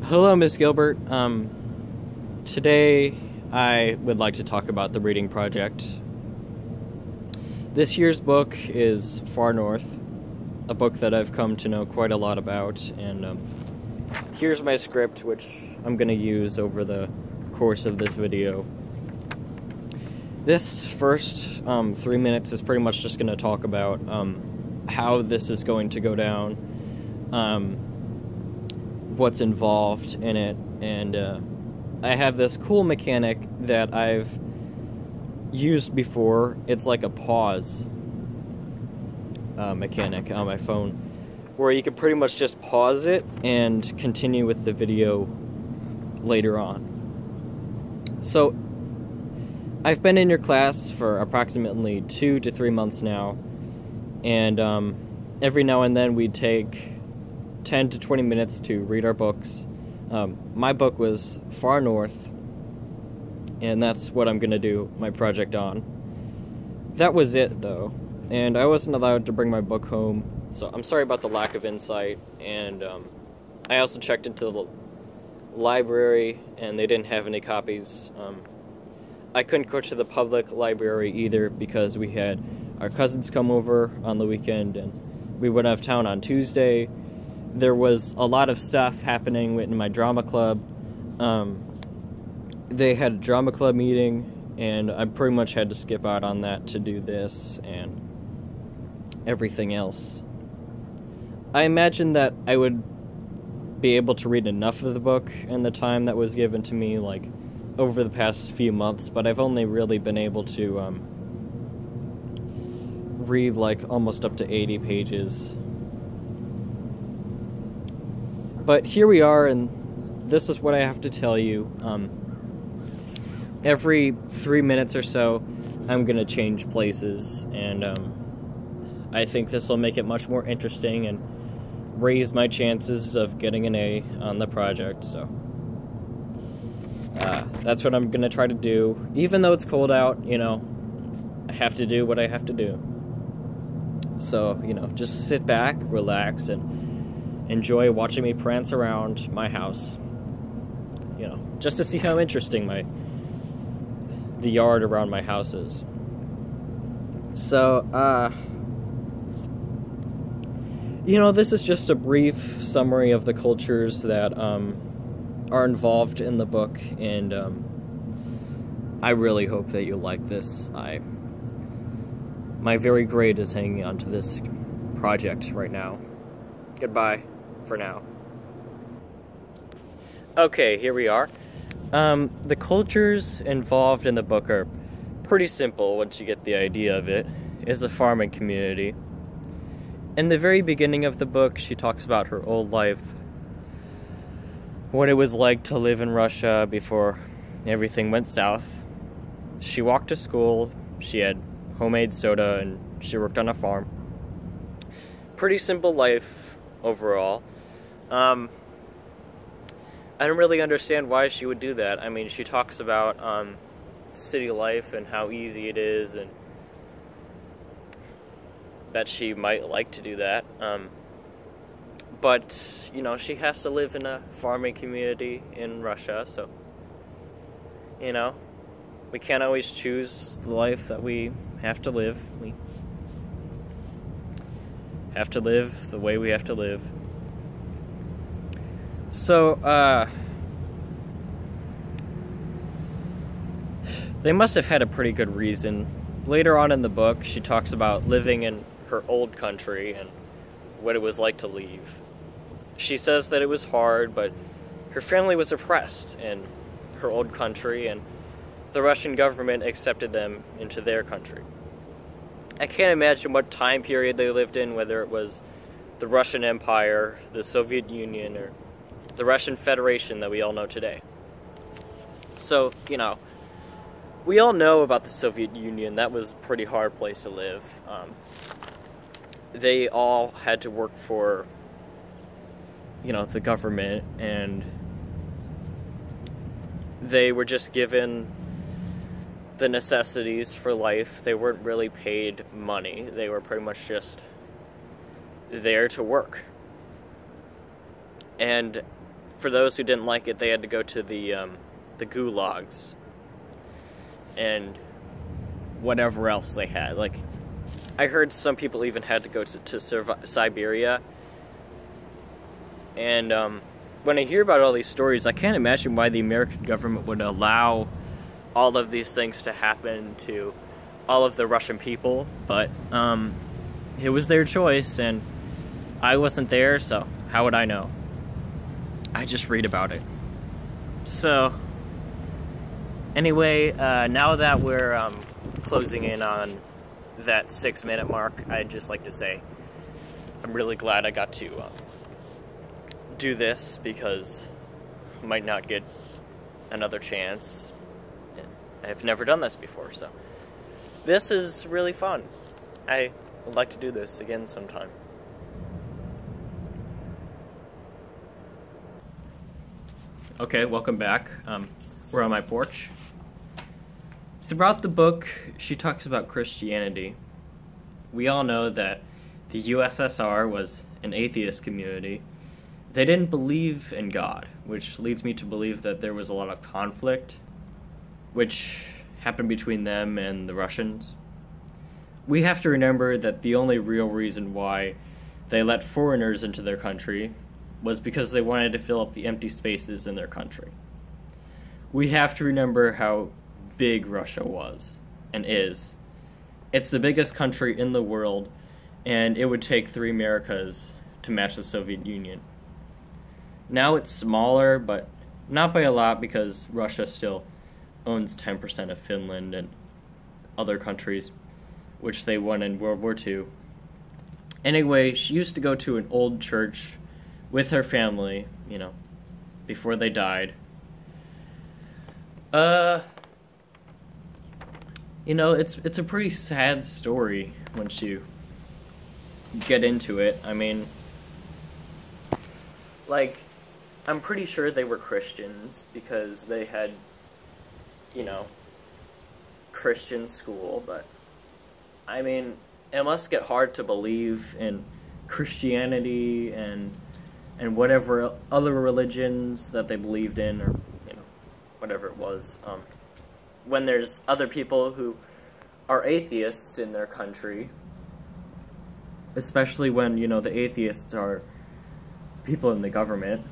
Hello, Miss Gilbert. Today I would like to talk about the reading project. This year's book is Far North, a book that I've come to know quite a lot about, and here's my script, which I'm going to use over the course of this video. This first 3 minutes is pretty much just going to talk about how this is going to go down, what's involved in it, and I have this cool mechanic that I've used before. It's like a pause mechanic on my phone, where you can pretty much just pause it and continue with the video later on. So I've been in your class for approximately 2 to 3 months now, and every now and then we take 10 to 20 minutes to read our books. My book was Far North, and that's what I'm gonna do my project on. That was it, though, and I wasn't allowed to bring my book home, so I'm sorry about the lack of insight. And I also checked into the library, and they didn't have any copies. I couldn't go to the public library either because we had our cousins come over on the weekend, and we went out of town on Tuesday. There was a lot of stuff happening in my drama club. They had a drama club meeting, and I pretty much had to skip out on that to do this and everything else. I imagined that I would be able to read enough of the book in the time that was given to me, like, over the past few months, but I've only really been able to read, like, almost up to 80 pages. But here we are, and this is what I have to tell you. Every 3 minutes or so, I'm going to change places, and I think this will make it much more interesting and raise my chances of getting an A on the project. So that's what I'm going to try to do. Even though it's cold out, you know, I have to do what I have to do. So, you know, just sit back, relax, and enjoy watching me prance around my house, you know, just to see how interesting the yard around my house is. So, you know, this is just a brief summary of the cultures that are involved in the book, and I really hope that you like this. My very grade is hanging on to this project right now. Goodbye for now. Okay, here we are. The cultures involved in the book are pretty simple once you get the idea of it. It's a farming community. In the very beginning of the book, she talks about her old life, what it was like to live in Russia before everything went south. She walked to school, she had homemade soda, and she worked on a farm. Pretty simple life overall. I don't really understand why she would do that. I mean, she talks about city life and how easy it is, and that she might like to do that. But, you know, she has to live in a farming community in Russia, so, you know, we can't always choose the life that we have to live. We have to live the way we have to live. So, they must have had a pretty good reason. Later on in the book, she talks about living in her old country and what it was like to leave. She says that it was hard, but her family was oppressed in her old country, and the Russian government accepted them into their country. I can't imagine what time period they lived in, whether it was the Russian Empire, the Soviet Union, or the Russian Federation that we all know today. So, you know, we all know about the Soviet Union. That was a pretty hard place to live. They all had to work for, you know, the government, and they were just given the necessities for life. They weren't really paid money. They were pretty much just there to work. And for those who didn't like it, they had to go to the gulags and whatever else they had. Like, I heard some people even had to go to Siberia. And when I hear about all these stories, I can't imagine why the American government would allow all of these things to happen to all of the Russian people. But it was their choice, and I wasn't there, so how would I know? I just read about it. So, anyway, now that we're closing in on that 6-minute mark, I'd just like to say I'm really glad I got to do this, because I might not get another chance. I've never done this before, so this is really fun. I would like to do this again sometime. Okay, welcome back. We're on my porch. Throughout the book, she talks about Christianity. We all know that the USSR was an atheist community. They didn't believe in God, which leads me to believe that there was a lot of conflict, which happened between them and the Russians. We have to remember that the only real reason why they let foreigners into their country was because they wanted to fill up the empty spaces in their country. We have to remember how big Russia was and is. It's the biggest country in the world, and it would take 3 Americas to match the Soviet Union. Now it's smaller, but not by a lot, because Russia still owns 10% of Finland and other countries, which they won in World War II. Anyway, she used to go to an old church with her family, you know, before they died. You know, it's a pretty sad story once you get into it. I mean, like, I'm pretty sure they were Christians because they had, you know, Christian school, but I mean, it must get hard to believe in Christianity and whatever other religions that they believed in, or, you know, whatever it was, when there's other people who are atheists in their country, especially when, you know, the atheists are people in the government.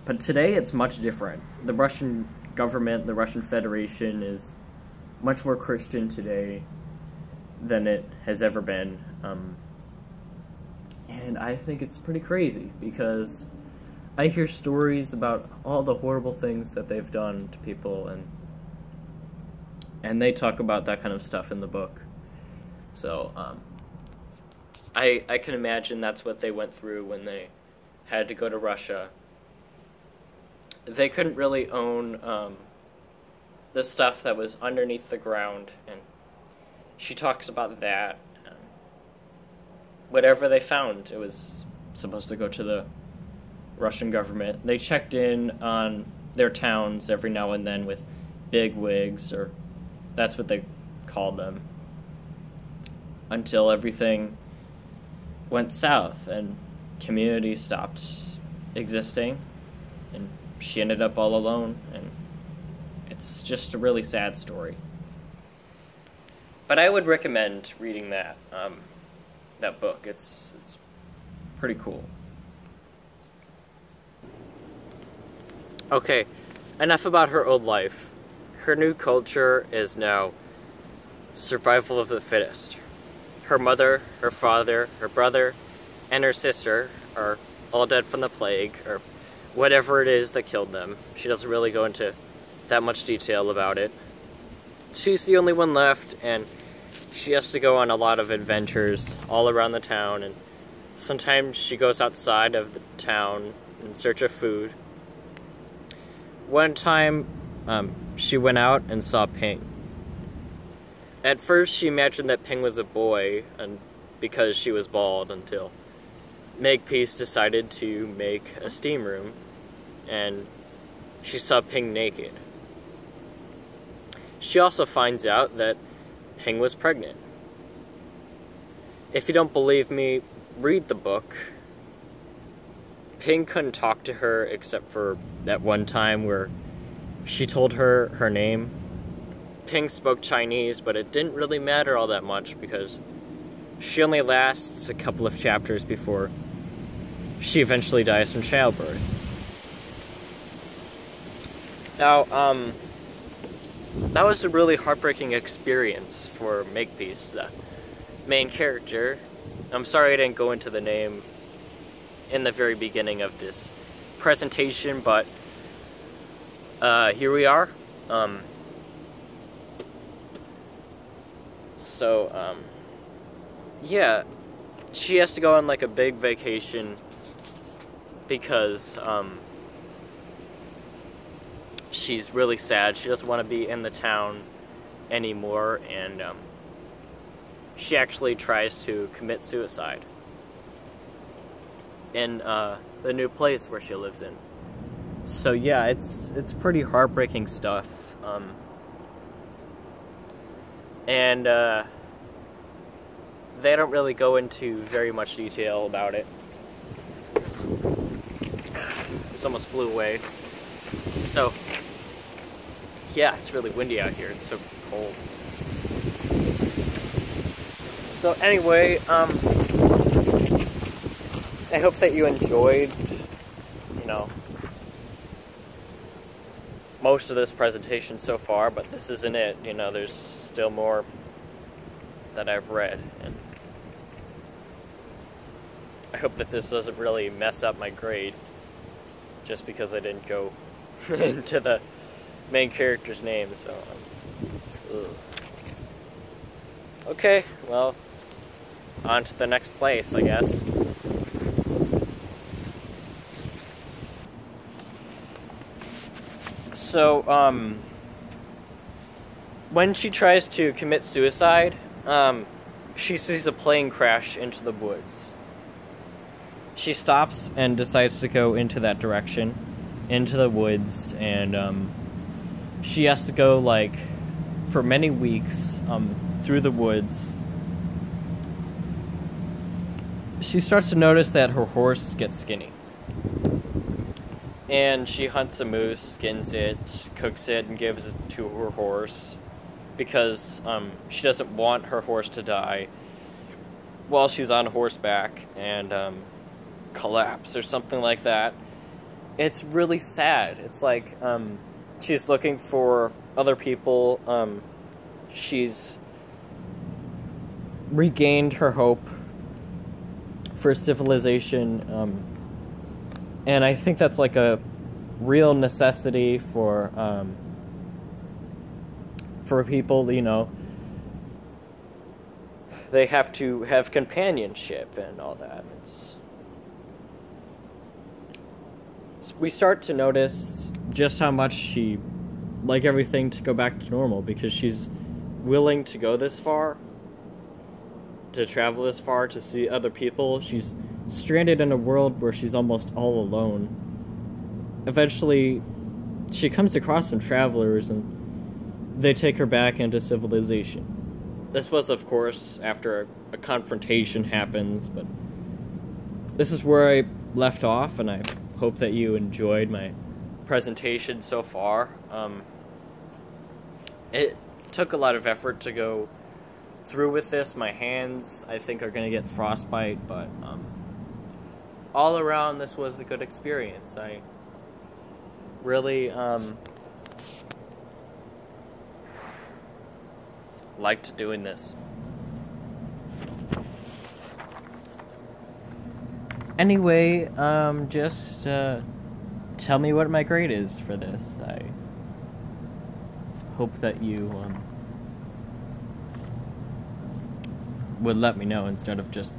But today it's much different. The Russian government, the Russian Federation, is much more Christian today than it has ever been. And I think it's pretty crazy, because I hear stories about all the horrible things that they've done to people, and they talk about that kind of stuff in the book. So, I can imagine that's what they went through when they had to go to Russia. They couldn't really own the stuff that was underneath the ground, and she talks about that. Whatever they found, it was supposed to go to the Russian government. They checked in on their towns every now and then with big wigs, or that's what they called them, until everything went south and community stopped existing, and she ended up all alone, and it's just a really sad story. But I would recommend reading that that book. It's pretty cool. Okay, enough about her old life. Her new culture is now survival of the fittest. Her mother, her father, her brother, and her sister are all dead from the plague, or whatever it is that killed them. She doesn't really go into that much detail about it. She's the only one left, and she has to go on a lot of adventures all around the town, and sometimes she goes outside of the town in search of food. One time, she went out and saw Ping. At first, she imagined that Ping was a boy, and because she was bald, until Makepeace decided to make a steam room, and she saw Ping naked. She also finds out that Ping was pregnant. If you don't believe me, read the book. Ping couldn't talk to her except for that one time where she told her her name. Ping spoke Chinese, but it didn't really matter all that much because she only lasts a couple of chapters before she eventually dies from childbirth. Now, that was a really heartbreaking experience for Makepeace, the main character. I'm sorry I didn't go into the name in the very beginning of this presentation, but here we are. Yeah, she has to go on like a big vacation because she's really sad. She doesn't want to be in the town anymore, and she actually tries to commit suicide in the new place where she lives in. So yeah, it's pretty heartbreaking stuff. And they don't really go into very much detail about it. This almost flew away. So yeah, it's really windy out here. It's so cold. So anyway, I hope that you enjoyed, most of this presentation so far, but this isn't it. There's still more that I've read, and I hope that this doesn't really mess up my grade just because I didn't go into the main character's name, so okay, well, on to the next place, I guess. So, when she tries to commit suicide, she sees a plane crash into the woods. She stops and decides to go into that direction, into the woods, and she has to go, like, for many weeks, through the woods. She starts to notice that her horse gets skinny. And she hunts a moose, skins it, cooks it, and gives it to her horse because she doesn't want her horse to die while she's on horseback and collapse or something like that. It's really sad. It's like she's looking for other people. She's regained her hope for civilization, and I think that's like a real necessity for people, they have to have companionship and all that. We start to notice just how much she like everything to go back to normal because she's willing to go this far, to travel this far, to see other people. She's stranded in a world where she's almost all alone. Eventually, she comes across some travelers, and they take her back into civilization. This was, of course, after a confrontation happens, but this is where I left off, and I hope that you enjoyed my presentation so far. It took a lot of effort to go through with this. My hands, I think, are going to get frostbite, but all around, this was a good experience. I really liked doing this. Anyway, just tell me what my grade is for this. I hope that you would let me know instead of just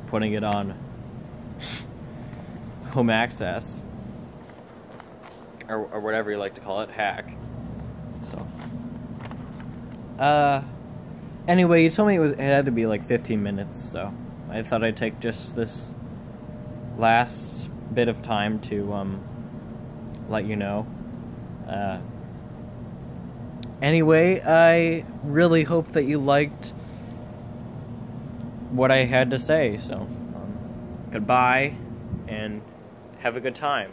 putting it on home access or whatever you like to call it, hack. So anyway, you told me it had to be like 15 minutes, so I thought I'd take just this last bit of time to let you know. Anyway, I really hope that you liked what I had to say, so goodbye and have a good time.